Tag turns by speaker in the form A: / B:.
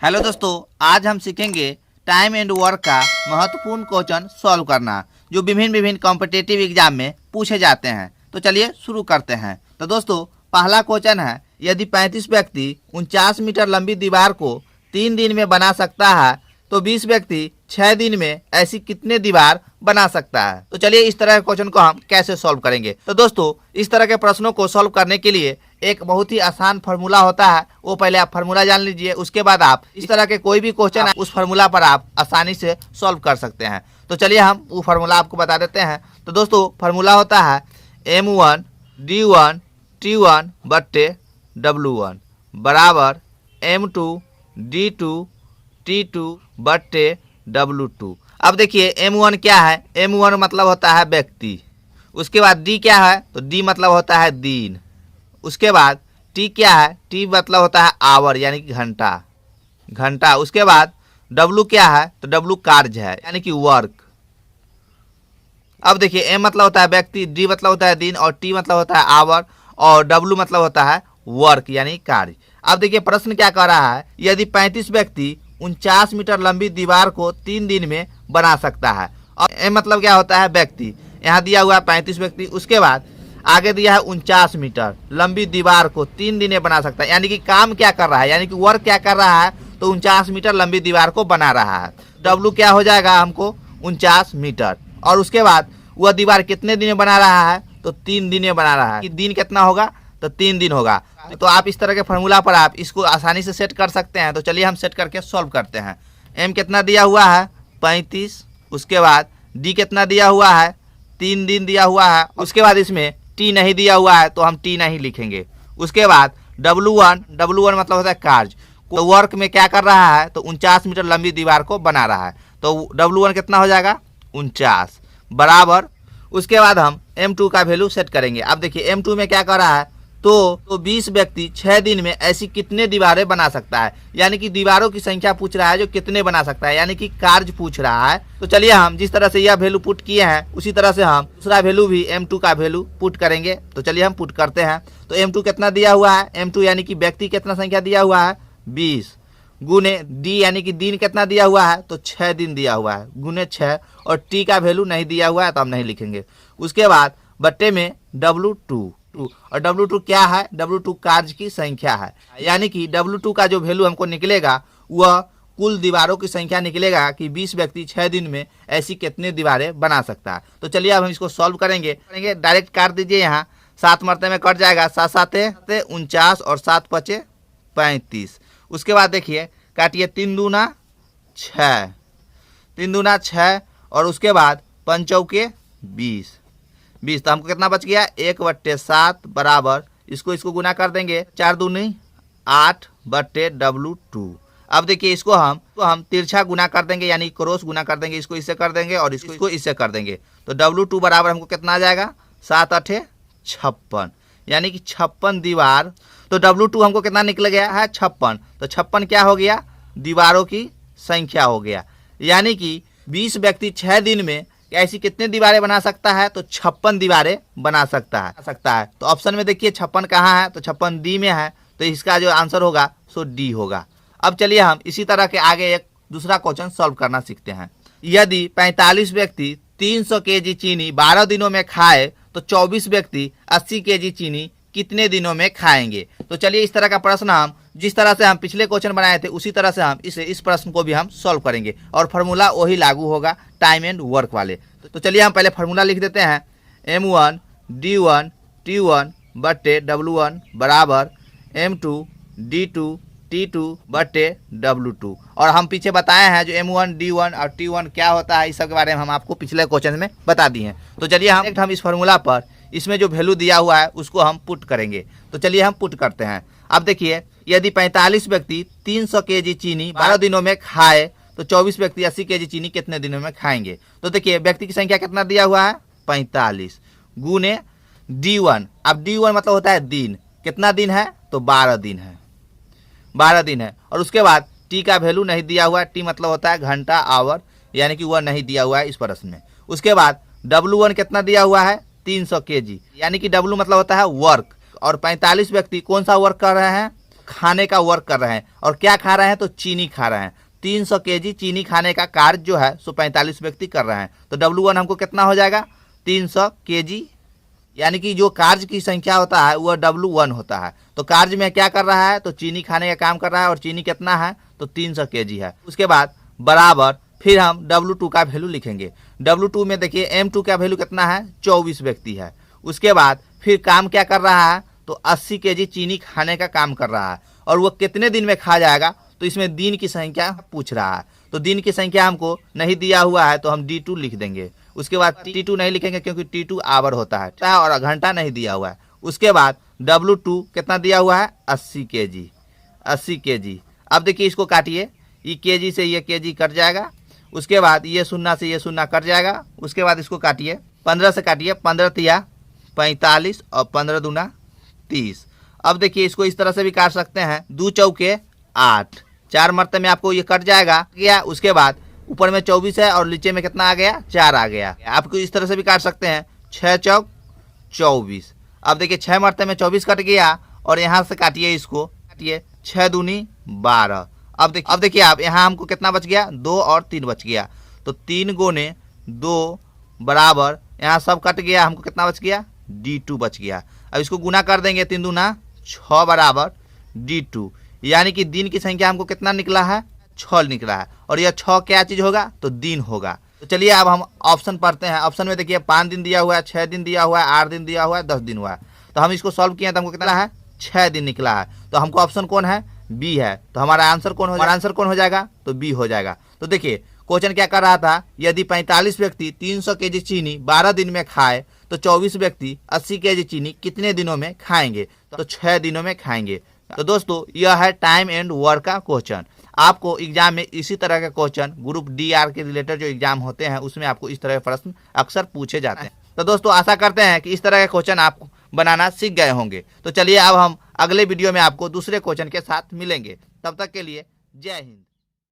A: Hello दोस्तों, आज हम सीखेंगे टाइम एंड वर्क का महत्वपूर्ण क्वेश्चन सॉल्व करना जो विभिन्न कॉम्पिटिटिव एग्जाम में पूछे जाते हैं। तो चलिए शुरू करते हैं। तो दोस्तों, पहला क्वेश्चन है, यदि 35 व्यक्ति 49 मीटर लंबी दीवार को 3 दिन में बना सकता है तो 20 व्यक्ति 6 दिन में ऐसी कितने दीवार बना सकता है। तो चलिए इस तरह के क्वेश्चन को हम कैसे सॉल्व करेंगे। तो दोस्तों, इस तरह के प्रश्नों को सॉल्व करने के लिए एक बहुत ही आसान फार्मूला होता है, वो पहले आप फार्मूला जान लीजिए। उसके बाद आप इस तरह के कोई भी क्वेश्चन है उस फार्मूला पर आप आसानी से सॉल्व कर सकते हैं। तो चलिए हम वो फार्मूला आपको बता देते हैं। तो दोस्तों, फार्मूला होता है M1 D1 T1 बट्टे W1 बराबर M2 D2 T2 बट्टे W2। अब देखिए M1 क्या है। M1 मतलब होता है व्यक्ति। उसके बाद D क्या है, तो D मतलब होता है दिन। उसके बाद T क्या है, T मतलब होता है आवर यानी कि घंटा। उसके बाद W क्या है, तो W कार्य है यानी कि वर्क। अब देखिए M मतलब होता है व्यक्ति, D मतलब होता है दिन और T मतलब होता है आवर और W मतलब होता है वर्क यानी कार्य। अब देखिए प्रश्न क्या कह रहा है, यदि 35 व्यक्ति 49 मीटर लंबी दीवार को 3 दिन में बना सकता है। और M मतलब क्या होता है व्यक्ति, यहाँ दिया हुआ है 35 व्यक्ति। उसके बाद आगे दिया है 49 मीटर लंबी दीवार को 3 दिन में बना सकता है, यानी कि काम क्या कर रहा है, यानी कि वर्क क्या कर रहा है, तो 49 मीटर लंबी दीवार को बना रहा है। W क्या हो जाएगा हमको 49 मीटर। और उसके बाद वह दीवार कितने दिन में बना रहा है, तो 3 दिन में बना रहा है। दिन कितना होगा, तो 3 दिन होगा। तो आप इस तरह के फार्मूला पर आप इसको आसानी से सेट कर सकते हैं। तो चलिए हम सेट करके सॉल्व करते हैं। M कितना दिया हुआ है 35। उसके बाद D कितना दिया हुआ है 3 दिन दिया हुआ है। उसके बाद इसमें T नहीं दिया हुआ है तो हम T नहीं लिखेंगे। उसके बाद W1 मतलब होता है कार्य। तो वर्क में क्या कर रहा है, तो 49 मीटर लंबी दीवार को बना रहा है। तो W1 कितना हो जाएगा 49 बराबर। उसके बाद हम M2 का वैल्यू सेट करेंगे। अब देखिए M2 में क्या कर रहा है, तो 20 व्यक्ति 6 दिन में ऐसी कितने दीवारें बना सकता है, यानी कि दीवारों की संख्या पूछ रहा है जो कितने बना सकता है, यानी कि कार्य पूछ रहा है। तो चलिए हम जिस तरह से यह वैल्यू पुट किए हैं उसी तरह से हम दूसरा वैल्यू भी M2 का वैल्यू पुट करेंगे। तो चलिए हम पुट करते हैं। तो M2 कितना दिया हुआ है, M2 यानी कि व्यक्ति कितना संख्या दिया हुआ है 20 गुने D यानी कि दिन कितना दिया हुआ है, तो 6 दिन दिया हुआ है गुने 6 और T का वैल्यू नहीं दिया हुआ है तो हम नहीं लिखेंगे। उसके बाद बट्टे में W2 और W2 क्या है, W2 कार्य की संख्या है, यानी कि W2 का जो वैल्यू हमको निकलेगा वह कुल दीवारों की संख्या निकलेगा कि 20 व्यक्ति 6 दिन में ऐसी कितने दीवारें बना सकता है। तो चलिए अब हम इसको सॉल्व करेंगे। डायरेक्ट काट दीजिए, यहाँ 7 मरते में कट जाएगा, 7 7 49 और 7 5 35। उसके बाद देखिए काटिए 3 दूना 6 और उसके बाद 5 चौके 20। तो हमको कितना बच गया 1/7 बराबर, इसको गुना कर देंगे 4 दूनी 8 बट्टे W2। अब देखिए इसको हम तिरछा गुना कर देंगे यानी क्रॉस गुना कर देंगे, इसको इससे कर देंगे और इसको इससे कर देंगे। तो W2 बराबर हमको कितना आ जाएगा 7 8 56 यानी कि 56 दीवार। तो W2 हमको कितना निकल गया है 56। तो 56 क्या हो गया, दीवारों की संख्या हो गया, यानी कि 20 व्यक्ति 6 दिन में ऐसी कितने दीवारें बना सकता है, तो 56 दीवारें बना सकता है। तो ऑप्शन में देखिए 56 कहाँ है, तो 56 D में है। तो इसका जो आंसर होगा सो D होगा। अब चलिए हम इसी तरह के आगे एक दूसरा क्वेश्चन सॉल्व करना सीखते हैं। यदि 45 व्यक्ति 300 kg चीनी 12 दिनों में खाए तो 24 व्यक्ति 80 kg चीनी कितने दिनों में खाएंगे। तो चलिए इस तरह का प्रश्न हम जिस तरह से हम पिछले क्वेश्चन बनाए थे उसी तरह से हम इस प्रश्न को भी हम सॉल्व करेंगे और फार्मूला वही लागू होगा टाइम एंड वर्क वाले। तो चलिए हम पहले फार्मूला लिख देते हैं। M1 D1 T1 बट्टे W1 बराबर M2 D2 T2 बट्टे W2। और हम पीछे बताए हैं जो M1 D1 और T1 क्या होता है, इस सब के बारे में हम आपको पिछले क्वेश्चन में बता दिए हैं। तो चलिए हम इस फार्मूला पर इसमें जो वैल्यू दिया हुआ है उसको हम पुट करेंगे। तो चलिए हम पुट करते हैं। अब देखिए यदि 45 व्यक्ति 300 kg चीनी 12 दिनों में खाए तो 24 व्यक्ति 80 kg चीनी कितने दिनों में खाएंगे। तो देखिए व्यक्ति की संख्या कितना दिया हुआ है 45 गुने D1। अब D1 मतलब होता है दिन, कितना दिन है, तो 12 दिन है। और उसके बाद T का वैल्यू नहीं दिया हुआ है, T मतलब होता है घंटा आवर, यानी कि वह नहीं दिया हुआ है इस प्रश्न में। उसके बाद W1 कितना दिया हुआ है 300 kg, यानी कि W मतलब होता है वर्क। और 45 व्यक्ति कौन सा वर्क कर रहे हैं, खाने का वर्क कर रहे हैं। और क्या खा रहे हैं? तो चीनी खा रहे हैं। 300 केजी चीनी खाने का कार्य जो है सो 45 व्यक्ति कर रहे हैं। तो W1 हमको कितना हो जाएगा? 300 केजी, यानी कि जो कार्य की संख्या होता है वह W1 होता है। तो कार्य में क्या कर रहा है? तो चीनी खाने का काम कर रहा है, और चीनी कितना है? तो 300 केजी है। उसके बाद बराबर फिर हम W2 का वैल्यू लिखेंगे। W2 में देखिए M2 का वैल्यू कितना है? 24 व्यक्ति है। उसके बाद फिर काम क्या कर रहा है? तो 80 केजी चीनी खाने का काम कर रहा है। और वो कितने दिन में खा जाएगा? तो इसमें दिन की संख्या पूछ रहा है, तो दिन की संख्या हमको नहीं दिया हुआ है, तो हम D2 लिख देंगे। उसके बाद T2 नहीं लिखेंगे क्योंकि T2 आवर होता है, और घंटा नहीं दिया हुआ है। उसके बाद W2 कितना दिया हुआ है? 80 केजी। 80 केजी। अब देखिए इसको काटिए, ये केजी से ये केजी कट जाएगा। उसके बाद ये शून्य से ये शून्य कट जाएगा। उसके बाद इसको काटिए, 15 से काटिए, 15 तिया 45 और 15 दूना 30। अब देखिए इसको इस तरह से भी काट सकते हैं, 2 चौके 8, 4 मरते में आपको ये कट जाएगा। उसके बाद ऊपर में 24 है और नीचे में कितना आ गया? 4 आ गया। आपको इस तरह से भी काट सकते हैं, 6 चौक 24। अब देखिए 6 मरते में 24 कट गया, और यहाँ से काटिए, इसको काटिए, 6 दूनी 12। अब देखिए आप यहाँ हमको कितना बच गया? 2 और 3 बच गया। तो 3 गुने 2 बराबर, यहाँ सब कट गया, हमको कितना बच गया? D2 बच गया। अब इसको गुना कर देंगे, 3 दूना 6 बराबर D2, यानी कि दिन की संख्या हमको कितना निकला है? 6 निकला है। और यह 6 क्या चीज होगा? तो दिन होगा। तो चलिए अब हम ऑप्शन पढ़ते हैं। ऑप्शन में देखिए 5 दिन दिया हुआ है, 6 दिन दिया हुआ है, 8 दिन दिया हुआ है, 10 दिन हुआ है। तो हम इसको सॉल्व किए तो हमको कितना है? 6 दिन निकला है। तो हमको ऑप्शन कौन है? बी है। तो हमारा आंसर कौन हो जाएगा? आंसर कौन हो जाएगा? तो बी हो जाएगा। तो देखिए क्वेश्चन क्या कर रहा था, यदि 45 व्यक्ति 300 केजी चीनी 12 दिन में खाए तो 24 व्यक्ति 80 केजी चीनी कितने दिनों में खाएंगे? तो 6 दिनों में खाएंगे। तो दोस्तों यह है टाइम एंड वर्क का क्वेश्चन। आपको एग्जाम में इसी तरह के क्वेश्चन ग्रुप DR के रिलेटेड जो एग्जाम होते हैं उसमें आपको इस तरह के प्रश्न अक्सर पूछे जाते हैं। तो दोस्तों आशा करते हैं कि इस तरह के क्वेश्चन आप बनाना सीख गए होंगे। तो चलिए अब हम अगले वीडियो में आपको दूसरे क्वेश्चन के साथ मिलेंगे। तब तक के लिए जय हिंद।